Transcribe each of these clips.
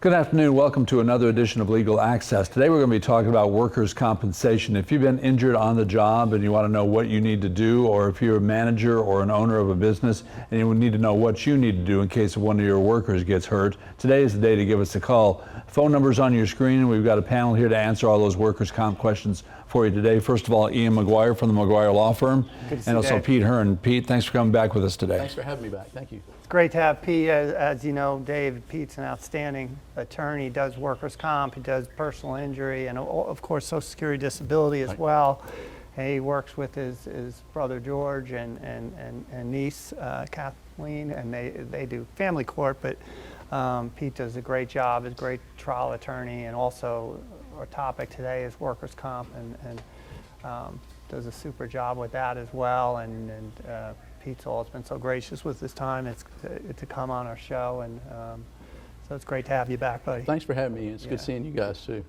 Good afternoon. Welcome to another edition of Legal Access. Today we're going to be talking about workers' compensation. If you've been injured on the job and you want to know what you need to do, or if you're a manager or an owner of a business and you need to know what you need to do in case one of your workers gets hurt, today is the day to give us a call. Phone number's on your screen, and we've got a panel here to answer all those workers' comp questions for you today. First of all, Ian Maguire from the Maguire Law Firm, and also Pete Hearn. Pete, thanks for coming back with us today. Thanks for having me back. Thank you. It's great to have Pete. As you know, Dave, Pete's an outstanding attorney. He does workers' comp, he does personal injury, and of course Social Security disability as well. And he works with his brother George and niece Kathleen, and they do family court, but Pete does a great job, is a great trial attorney, and also our topic today is workers' comp, and does a super job with that as well. And Pete's always been so gracious with his time to come on our show, and so it's great to have you back, buddy. Thanks for having me. It's good seeing you guys too.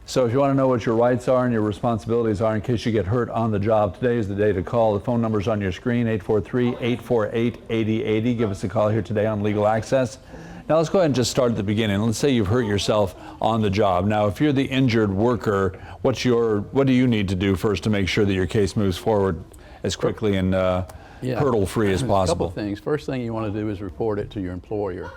So if you want to know what your rights are and your responsibilities are in case you get hurt on the job, today is the day to call. The phone number's on your screen, 843-848-8080. Give us a call here today on Legal Access. Now let's go ahead and just start at the beginning. Let's say you've hurt yourself on the job. Now if you're the injured worker, what do you need to do first to make sure that your case moves forward as quickly and hurdle-free as possible? A couple of things. First thing you want to do is report it to your employer.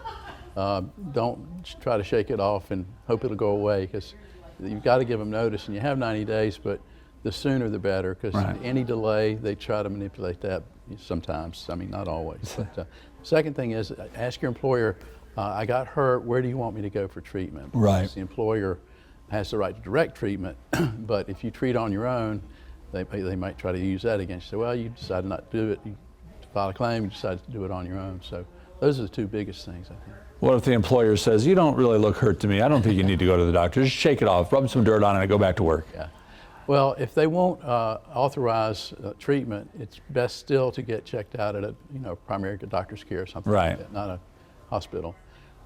Don't try to shake it off and hope it'll go away, because you've got to give them notice, and you have 90 days, but the sooner the better, because any delay, they try to manipulate that sometimes. I mean, not always. But second thing is, ask your employer, I got hurt, where do you want me to go for treatment? Right. Because the employer has the right to direct treatment, but if you treat on your own, they might try to use that against you. Say, well, you decided not to do it, you filed a claim, you decided to do it on your own. So those are the two biggest things, I think. What if the employer says, you don't really look hurt to me, I don't think you need to go to the doctor, just shake it off, rub some dirt on it, and go back to work? Yeah. Well, if they won't authorize treatment, it's best still to get checked out at a primary doctor's care or something like that, not a hospital.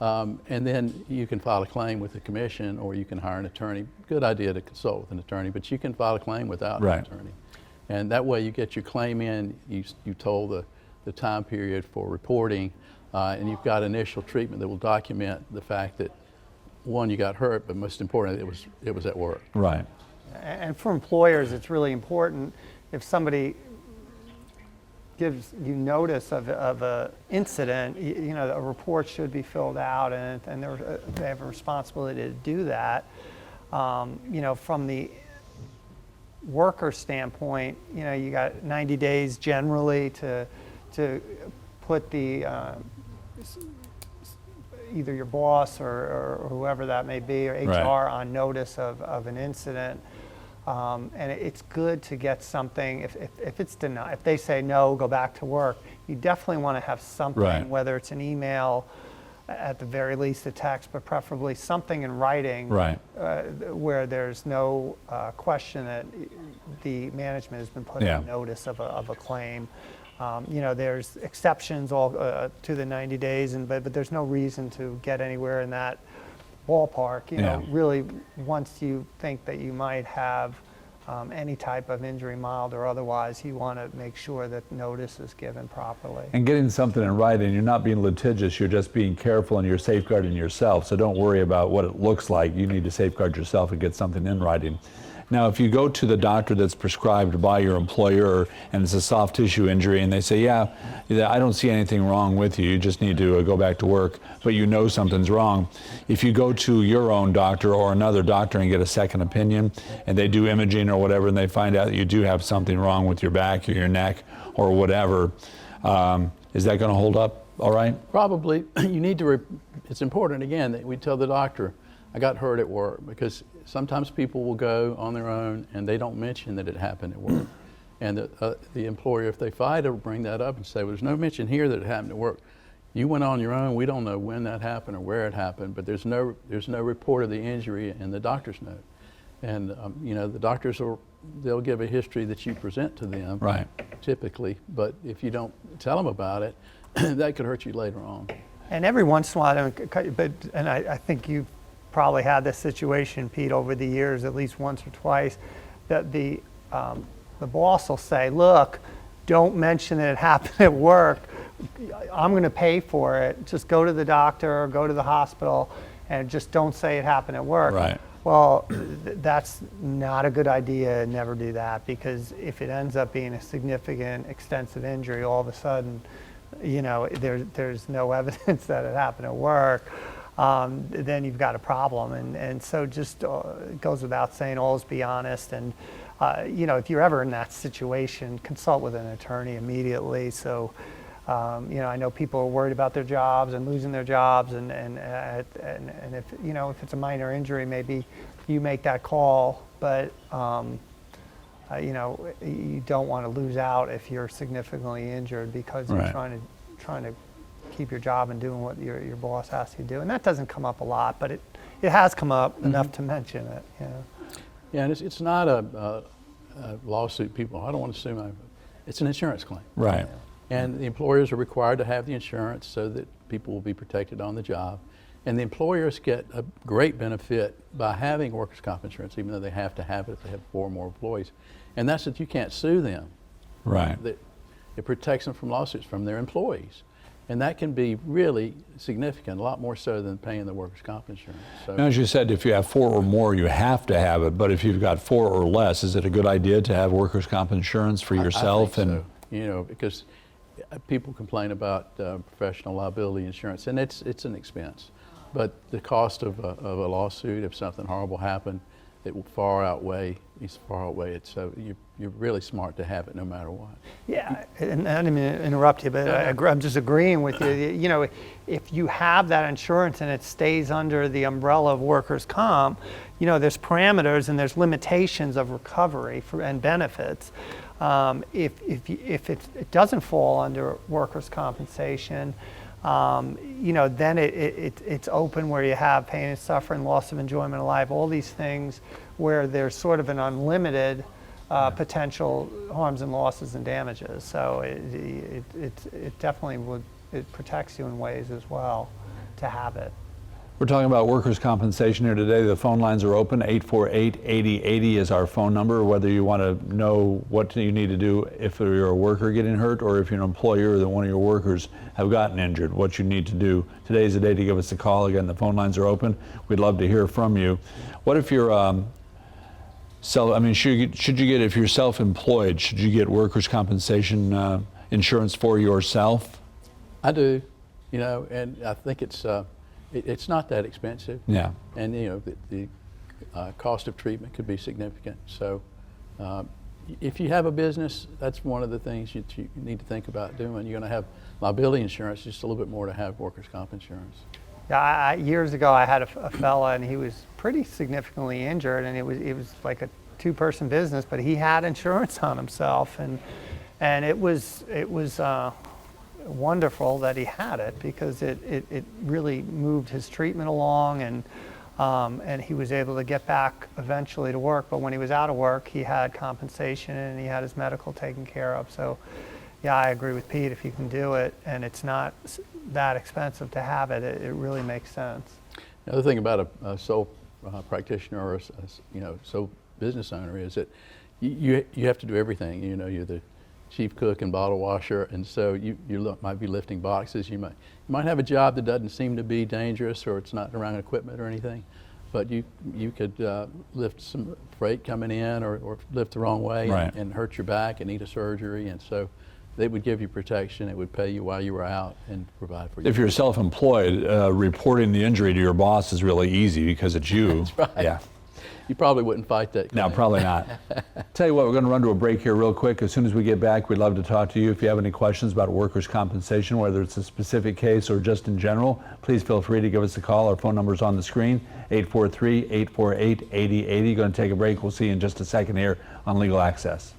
And then you can file a claim with the commission, or you can hire an attorney. Good idea to consult with an attorney, but you can file a claim without an attorney. And that way you get your claim in, you told the time period for reporting, and you've got initial treatment that will document the fact that, one, you got hurt, but most importantly, it was at work. Right. And for employers, it's really important if somebody gives you notice of a incident, a report should be filled out, and they have a responsibility to do that. From the worker standpoint, you got 90 days generally to put the either your boss or whoever that may be, or HR on notice of an incident. And it's good to get something, if it's denied, if they say no, go back to work, you definitely want to have something, whether it's an email, at the very least a text, but preferably something in writing, where there's no question that the management has been put on notice of a claim. There's exceptions to the 90 days, but there's no reason to get anywhere in that ballpark. Really, once you think that you might have any type of injury, mild or otherwise, you want to make sure that notice is given properly. And getting something in writing, you're not being litigious, you're just being careful, and you're safeguarding yourself. So don't worry about what it looks like. You need to safeguard yourself and get something in writing. Now, if you go to the doctor that's prescribed by your employer and it's a soft tissue injury, and they say, I don't see anything wrong with you, you just need to go back to work, but something's wrong. If you go to your own doctor or another doctor and get a second opinion, and they do imaging or whatever, and they find out that you do have something wrong with your back or your neck or whatever, is that going to hold up all right? Probably. You need to, it's important, again, that we tell the doctor, I got hurt at work, because sometimes people will go on their own and they don't mention that it happened at work. And the employer, if they fight, will bring that up and say, well, there's no mention here that it happened at work. You went on your own, we don't know when that happened or where it happened, but there's no report of the injury in the doctor's note. And the doctors they'll give a history that you present to them, typically, but if you don't tell them about it, that could hurt you later on. And every once in a while, I think you've probably had this situation, Pete, over the years, at least once or twice, that the boss will say, look, don't mention that it happened at work. I'm going to pay for it. Just go to the doctor or go to the hospital and just don't say it happened at work. Right. Well, that's not a good idea. Never do that, because if it ends up being a significant, extensive injury, all of a sudden, there's no evidence that it happened at work. Then you've got a problem. And so just it goes without saying, always be honest. And if you're ever in that situation, consult with an attorney immediately. So I know people are worried about their jobs and losing their jobs, and if it's a minor injury, maybe you make that call, but you don't want to lose out if you're significantly injured because you're trying to keep your job and doing what your boss asks you to do. And that doesn't come up a lot, but it has come up enough to mention it. Yeah, and it's not a lawsuit. People, I don't want to sue it's an insurance claim. Right. And the employers are required to have the insurance so that people will be protected on the job. And the employers get a great benefit by having workers' comp insurance, even though they have to have it if they have 4 or more employees. And that's that you can't sue them. Right. That it protects them from lawsuits from their employees. And that can be really significant, a lot more so than paying the workers' comp insurance. So, Now, as you said, if you have 4 or more, you have to have it. But if you've got 4 or less, is it a good idea to have workers' comp insurance for yourself? I think so. Because people complain about professional liability insurance, and it's an expense. But the cost of a lawsuit, if something horrible happened, it will far outweigh it. So you're really smart to have it no matter what. Yeah, and I didn't mean to interrupt you, but I'm just agreeing with you. If you have that insurance and it stays under the umbrella of workers' comp, there's parameters and there's limitations of recovery and benefits. If it doesn't fall under workers' compensation, then it's open where you have pain and suffering, loss of enjoyment of life, all these things where there's sort of an unlimited potential harms and losses and damages. So it definitely it protects you in ways as well to have it. We're talking about workers' compensation here today. The phone lines are open. 848-8080 is our phone number. Whether you want to know what you need to do if you're a worker getting hurt, or if you're an employer that one of your workers have gotten injured, what you need to do. Today's the day to give us a call. Again, the phone lines are open. We'd love to hear from you. What if you're should you get, if you're self-employed, should you get workers' compensation insurance for yourself? I do, and I think it's not that expensive. Yeah. And the cost of treatment could be significant. So if you have a business, that's one of the things you need to think about doing. You're going to have liability insurance, just a little bit more to have workers' comp insurance. Yeah, years ago I had a fella, and he was pretty significantly injured, and it was like a 2-person business, but he had insurance on himself, and it was wonderful that he had it, because it really moved his treatment along, and he was able to get back eventually to work. But when he was out of work, he had compensation and he had his medical taken care of. So yeah, I agree with Pete. If you can do it and it's not that expensive to have it, it really makes sense. The other thing about a sole practitioner or a sole business owner is that you have to do everything. You're the chief cook and bottle washer, and so you might be lifting boxes. You might have a job that doesn't seem to be dangerous, or it's not around equipment or anything, but you could lift some freight coming in, or lift the wrong way, right, and hurt your back and need a surgery, and so they would give you protection. It would pay you while you were out and provide for you. If you're self-employed, reporting the injury to your boss is really easy because it's you. That's right. Yeah. You probably wouldn't fight that claim. No, probably not. Tell you what, we're going to run to a break here real quick. As soon as we get back, we'd love to talk to you. If you have any questions about workers' compensation, whether it's a specific case or just in general, please feel free to give us a call. Our phone number is on the screen, 843-848-8080. Going to take a break. We'll see you in just a second here on Legal Access.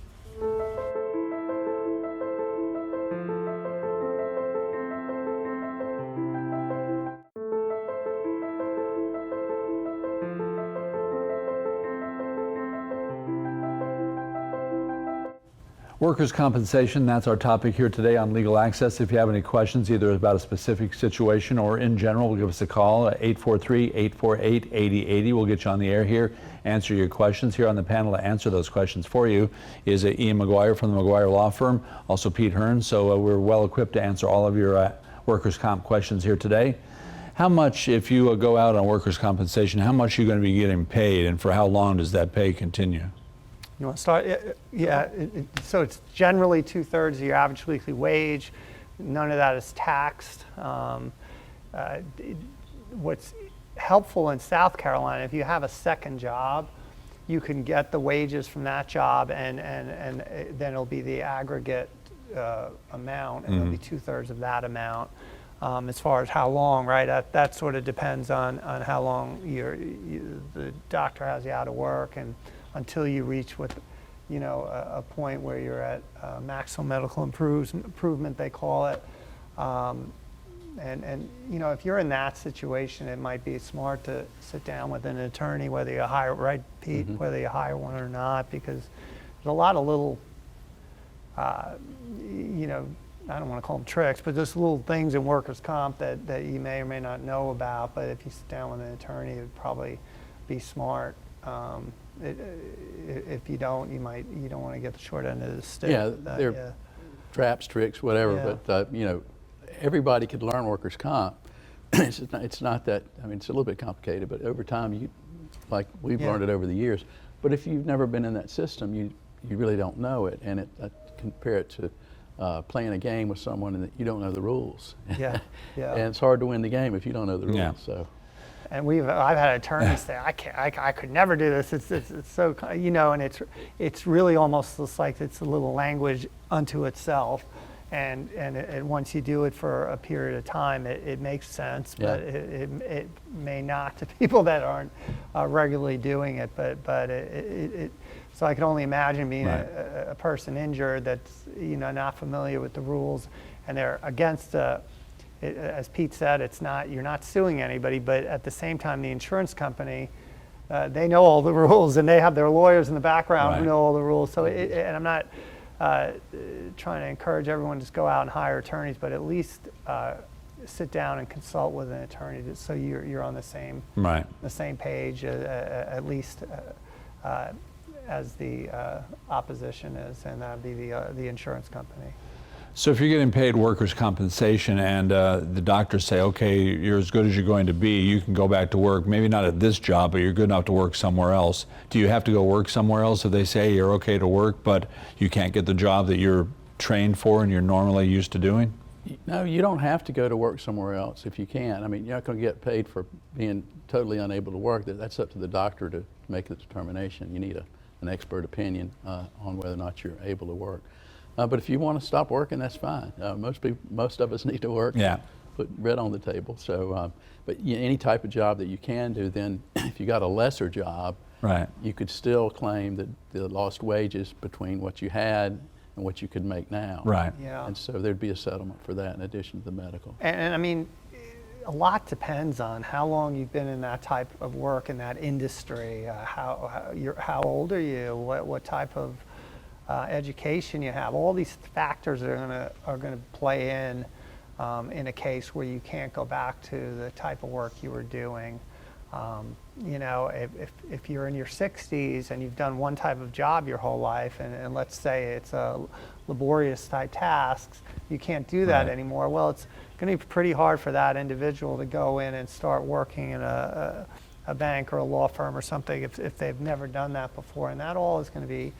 Workers' compensation, that's our topic here today on Legal Access. If you have any questions, either about a specific situation or in general, give us a call at 843-848-8080. We'll get you on the air here, answer your questions. Here on the panel to answer those questions for you is Ian Maguire from the Maguire Law Firm, also Pete Hearn. So we're well equipped to answer all of your workers' comp questions here today. How much, if you go out on workers' compensation, how much are you going to be getting paid, and for how long does that pay continue? You want to start? Yeah, so it's generally 2/3 of your average weekly wage. None of that is taxed. What's helpful in South Carolina, if you have a second job, you can get the wages from that job, and then it'll be the aggregate amount, and it'll be 2/3 of that amount. As far as how long, right? That sort of depends on how long the doctor has you out of work, and until you reach a point where you're at maximum medical improvement, they call it. And if you're in that situation, it might be smart to sit down with an attorney, whether you hire, right, Pete, whether you hire one or not, because there's a lot of little, I don't want to call them tricks, but just little things in workers' comp that you may or may not know about. But if you sit down with an attorney, it would probably be smart. If you don't, you don't want to get the short end of the stick. Yeah, they're traps, tricks, whatever. Yeah. But everybody could learn workers' comp. It's not that. I mean, it's a little bit complicated, but over time, like we've learned it over the years. But if you've never been in that system, you really don't know it. And compare it to playing a game with someone and you don't know the rules. Yeah. And it's hard to win the game if you don't know the rules. Yeah. So. And I've had attorneys say, I could never do this. It's so, and it's really almost just like it's a little language unto itself. And once you do it for a period of time, it makes sense, but it may not to people that aren't regularly doing it. But so I can only imagine being a person injured that's not familiar with the rules, and they're against as Pete said, you're not suing anybody, but at the same time, the insurance company, they know all the rules, and they have their lawyers in the background who know all the rules. So, and I'm not trying to encourage everyone to just go out and hire attorneys, but at least sit down and consult with an attorney, so you're on the same page, at least as the opposition is, and that'd be the insurance company. So if you're getting paid workers' compensation and the doctors say, okay, you're as good as you're going to be, you can go back to work, maybe not at this job, but you're good enough to work somewhere else. Do you have to go work somewhere else if they say you're okay to work, but you can't get the job that you're trained for and you're normally used to doing? No, you don't have to go to work somewhere else if you can. I mean, you're not going to get paid for being totally unable to work. That's up to the doctor to make the determination. You need an expert opinion on whether or not you're able to work. But if you want to stop working, that's fine. Most of us need to work. Yeah. Put bread on the table. So, but any type of job that you can do, then if you got a lesser job, you could still claim the lost wages between what you had and what you could make now. Right. Yeah. And so there'd be a settlement for that in addition to the medical. And I mean, a lot depends on how long you've been in that type of work in that industry. How old are you? What type of education you have? All these factors are going to play in a case where you can't go back to the type of work you were doing. If you're in your 60s and you've done one type of job your whole life, and let's say it's a laborious type tasks, you can't do that anymore. Well, it's going to be pretty hard for that individual to go in and start working in a bank or a law firm or something if they've never done that before, and that all is going to be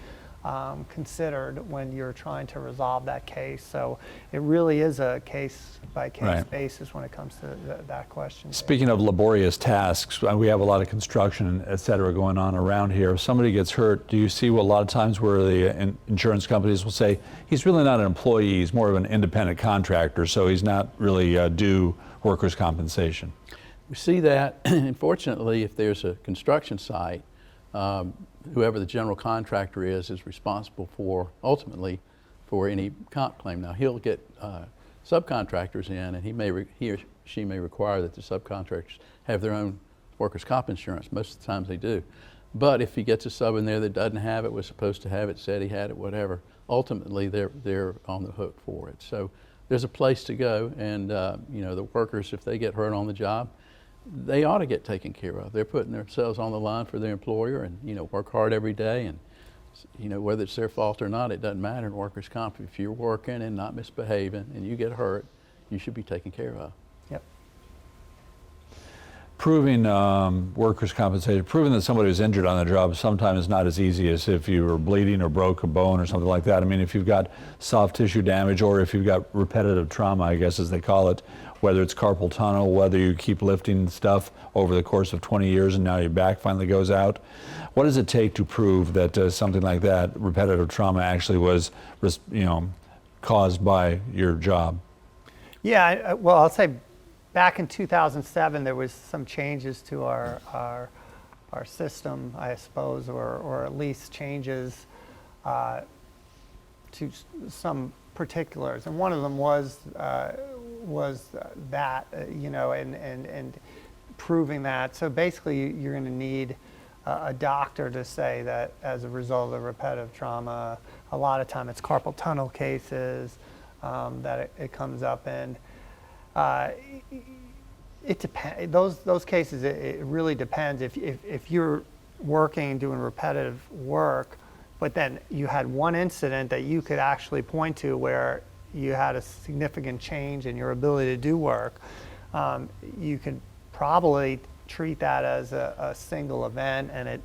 considered when you're trying to resolve that case. So it really is a case-by-case basis when it comes to that question. Speaking of laborious tasks, we have a lot of construction, et cetera, going on around here. If somebody gets hurt, do you see a lot of times where the insurance companies will say, he's really not an employee, he's more of an independent contractor, so he's not really due workers' compensation? We see that, unfortunately, if there's a construction site, whoever the general contractor is responsible ultimately for any comp claim. Now he'll get subcontractors in, and he or she may require that the subcontractors have their own workers' comp insurance. Most of the times they do. But if he gets a sub in there that doesn't have it, was supposed to have it, said he had it, whatever, ultimately they're on the hook for it. So there's a place to go, and the workers, if they get hurt on the job, they ought to get taken care of. They're putting themselves on the line for their employer, and work hard every day, and whether it's their fault or not, it doesn't matter in workers' comp. If you're working and not misbehaving and you get hurt, you should be taken care of. Yep. proving workers' compensation, proving that somebody was injured on the job sometimes is not as easy as if you were bleeding or broke a bone or something like that. I mean, if you've got soft tissue damage or if you've got repetitive trauma, I guess as they call it, whether it's carpal tunnel, whether you keep lifting stuff over the course of 20 years and now your back finally goes out. What does it take to prove that something like that, repetitive trauma, actually was, caused by your job? Yeah, well, I'll say back in 2007, there was some changes to our system, I suppose, or at least changes to some particulars, and one of them was that, and proving that. So basically, you're going to need a doctor to say that as a result of repetitive trauma, a lot of time it's carpal tunnel cases that it comes up in. It depends. Those cases, it really depends. If you're working doing repetitive work, but then you had one incident that you could actually point to where you had a significant change in your ability to do work, you could probably treat that as a single event, and it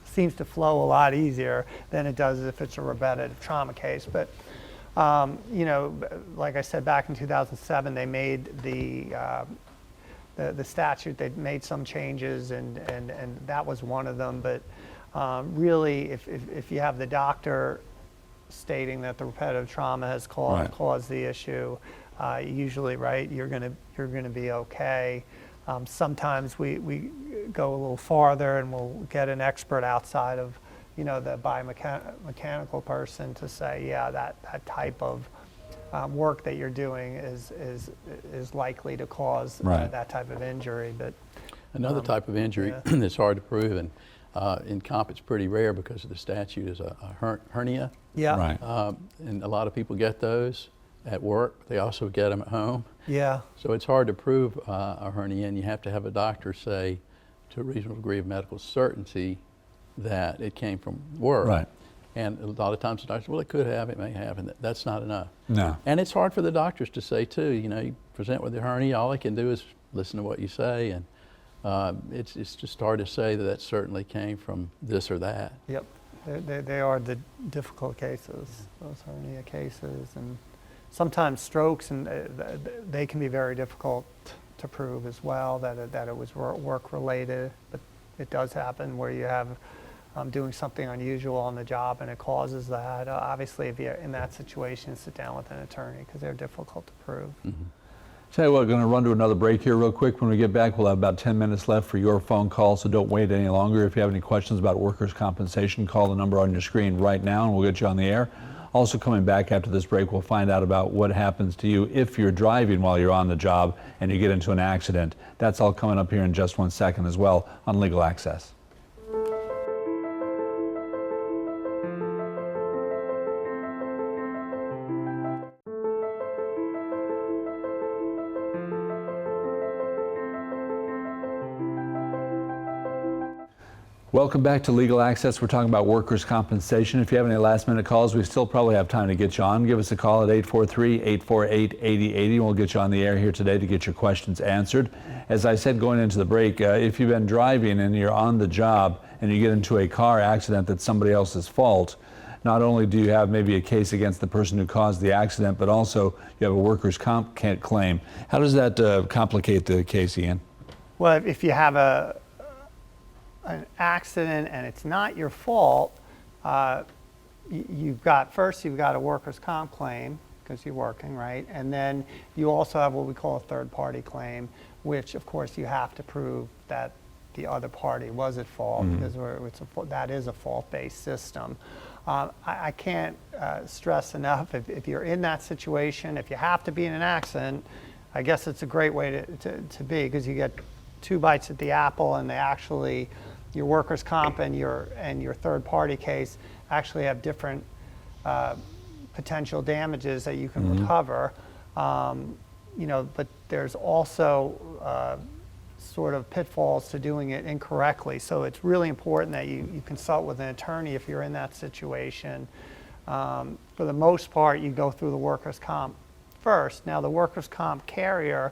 seems to flow a lot easier than it does if it's a repetitive trauma case. But like I said, back in 2007, they made the statute. They made some changes, and that was one of them. But really, if you have the doctor stating that the repetitive trauma has caused the issue, usually, right, you're gonna be okay. Sometimes we go a little farther and we'll get an expert outside of, the biomechanical person to say, yeah, that type of work that you're doing is likely to cause that type of injury. But another type of injury that's hard to prove, and in comp it's pretty rare because of the statute, is a hernia. Yeah. Right. And a lot of people get those at work. They also get them at home. Yeah. So it's hard to prove a hernia, and you have to have a doctor say to a reasonable degree of medical certainty that it came from work. Right. And a lot of times the doctor, well, it could have, it may have, and that's not enough. No. And it's hard for the doctors to say too. You present with a hernia, all they can do is listen to what you say, and it's just hard to say that certainly came from this or that. Yep. They are the difficult cases, those hernia cases, and sometimes strokes, and they can be very difficult to prove as well, that it was work related. But it does happen where you have doing something unusual on the job and it causes that. Obviously, if you're in that situation, sit down with an attorney because they're difficult to prove. Mm-hmm. Tell you what, we're going to run to another break here real quick. When we get back, we'll have about 10 minutes left for your phone call, so don't wait any longer. If you have any questions about workers' compensation, call the number on your screen right now and we'll get you on the air. Also coming back after this break, we'll find out about what happens to you if you're driving while you're on the job and you get into an accident. That's all coming up here in just 1 second as well on Legal Access. Welcome back to Legal Access. We're talking about workers' compensation. If you have any last-minute calls, we still probably have time to get you on. Give us a call at 843-848-8080, and we'll get you on the air here today to get your questions answered. As I said going into the break, if you've been driving and you're on the job and you get into a car accident that's somebody else's fault, not only do you have maybe a case against the person who caused the accident, but also you have a workers' comp claim. How does that complicate the case, Ian? Well, if you have an accident and it's not your fault, you've got a workers' comp claim because you're working, right? And then you also have what we call a third-party claim, which of course you have to prove that the other party was at fault, because that is a fault-based system. I can't stress enough, if you're in that situation, if you have to be in an accident, I guess it's a great way to be, because you get two bites at the apple, and your workers' comp and your third-party case actually have different potential damages that you can recover. But there's also sort of pitfalls to doing it incorrectly. So it's really important that you consult with an attorney if you're in that situation. For the most part, you go through the workers' comp first. Now, the workers' comp carrier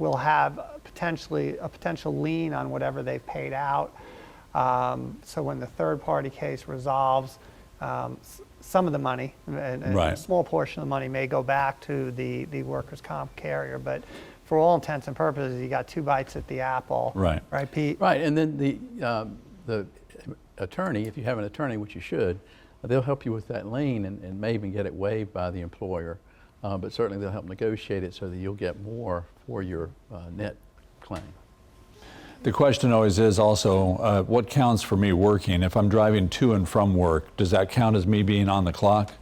will have potentially a potential lien on whatever they've paid out. So when the third-party case resolves, some of the money, and Right. a small portion of the money may go back to the workers' comp carrier, but for all intents and purposes, you got 2 bites at the apple. Right. Right, Pete? Right, and then the attorney, if you have an attorney, which you should, they'll help you with that lien and may even get it waived by the employer. But certainly they'll help negotiate it so that you'll get more for your net claim. The question always is also, what counts for me working? If I'm driving to and from work, does that count as me being on the clock?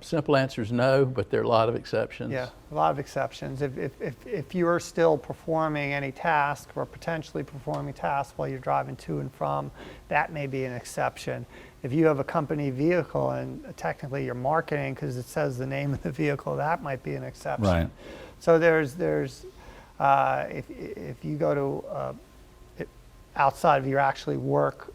Simple answer is no, but there are a lot of exceptions. Yeah, a lot of exceptions. If you're still performing any task or potentially performing tasks while you're driving to and from, that may be an exception. If you have a company vehicle and technically you're marketing because it says the name of the vehicle, that might be an exception. Right. So there's if you go to outside of your actually work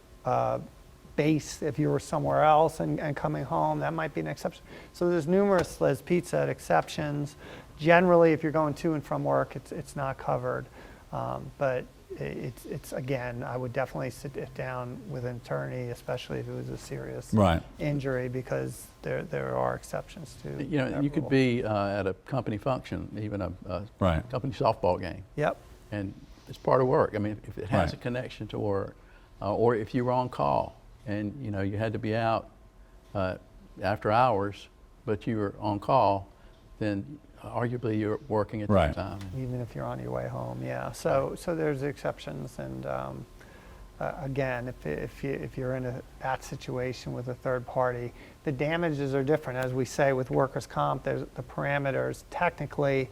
base, if you were somewhere else and coming home, that might be an exception. So there's numerous, as Pete said, exceptions. Generally, if you're going to and from work, it's not covered. But it's again, I would definitely sit it down with an attorney, especially if it was a serious Right. injury, because there are exceptions to You know, that you could rule. be at a company function, even a Right. company softball game, Yep. and it's part of work. I mean, if it has Right. a connection to work, or if you were on call and you know you had to be out after hours, but you were on call, then arguably you're working at Right. that time. Even if you're on your way home, yeah. So there's exceptions, and again, if you're in that situation with a third party, the damages are different. As we say with workers' comp, there's the parameters. Technically,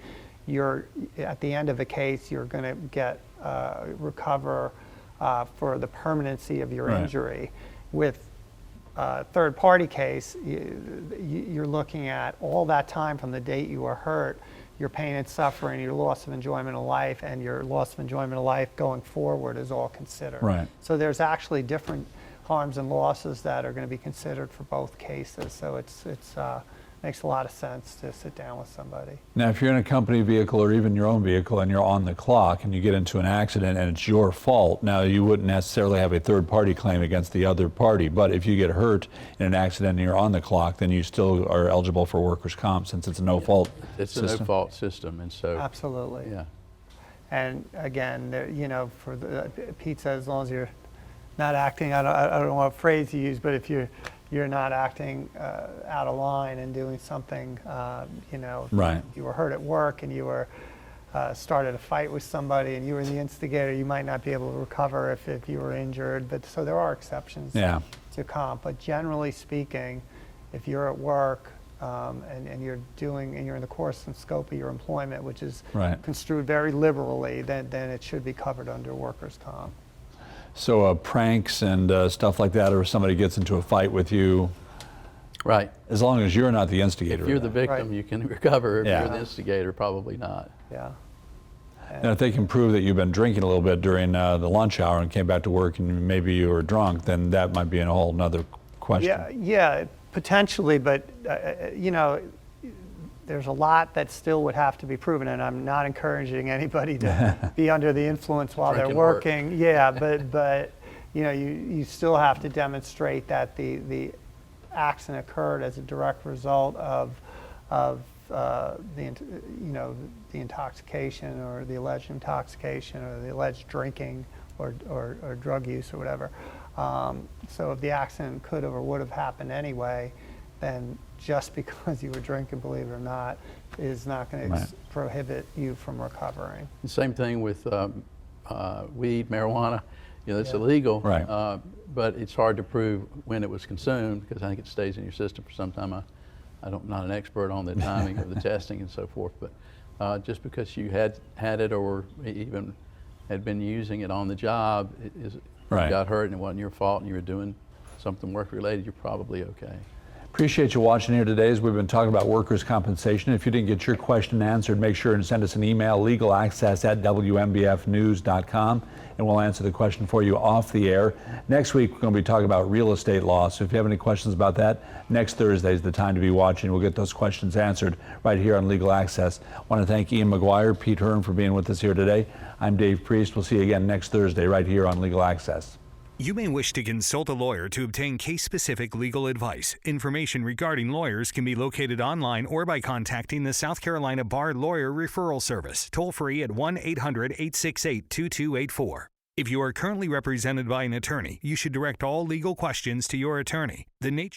you're at the end of a case, you're going to get recover for the permanency of your Right. injury. With third-party case, you're looking at all that time from the date you were hurt, your pain and suffering, your loss of enjoyment of life, and your loss of enjoyment of life going forward is all considered. Right. So there's actually different harms and losses that are going to be considered for both cases. So it's makes a lot of sense to sit down with somebody. Now, if you're in a company vehicle or even your own vehicle and you're on the clock and you get into an accident and it's your fault, now you wouldn't necessarily have a third-party claim against the other party. But if you get hurt in an accident and you're on the clock, then you still are eligible for workers' comp since it's a no-fault It's system. a no-fault system, and so Absolutely. yeah. And again, you know, for the Pete says, as long as you're not acting, I don't know what phrase you use, but if you're not acting out of line and doing something, you know, Right. you were hurt at work and you were started a fight with somebody and you were the instigator, you might not be able to recover if you were injured. But so there are exceptions Yeah. to comp. But generally speaking, if you're at work and you're in the course and scope of your employment, which is Right. construed very liberally, then it should be covered under workers' comp. So pranks and stuff like that, or somebody gets into a fight with you, Right. as long as you're not the instigator. If you're of the that. victim, Right. you can recover. If Yeah. you're the instigator, probably not. Yeah. And if they can prove that you've been drinking a little bit during the lunch hour and came back to work and maybe you were drunk, then that might be a whole nother question. Yeah, potentially, but you know, there's a lot that still would have to be proven, and I'm not encouraging anybody to be under the influence while they're Drink and work. working. Yeah, but you know, you still have to demonstrate that the accident occurred as a direct result of the intoxication or the alleged intoxication or the alleged drinking or drug use or whatever. So if the accident could have or would have happened anyway, then just because you were drinking, believe it or not, is not going Right. to prohibit you from recovering. The same thing with weed, marijuana. You know, it's Yeah. illegal, Right. but it's hard to prove when it was consumed because I think it stays in your system for some time. I'm not an expert on the timing of the testing and so forth, but just because you had it or even had been using it on the job, if Right. you got hurt and it wasn't your fault and you were doing something work-related, you're probably okay. Appreciate you watching here today as we've been talking about workers' compensation. If you didn't get your question answered, make sure and send us an email, legalaccess@wmbfnews.com, and we'll answer the question for you off the air. Next week, we're going to be talking about real estate law. So if you have any questions about that, next Thursday is the time to be watching. We'll get those questions answered right here on Legal Access. I want to thank Ian Maguire, Pete Hearn for being with us here today. I'm Dave Priest. We'll see you again next Thursday right here on Legal Access. You may wish to consult a lawyer to obtain case-specific legal advice. Information regarding lawyers can be located online or by contacting the South Carolina Bar Lawyer Referral Service, toll-free at 1-800-868-2284. If you are currently represented by an attorney, you should direct all legal questions to your attorney. The nature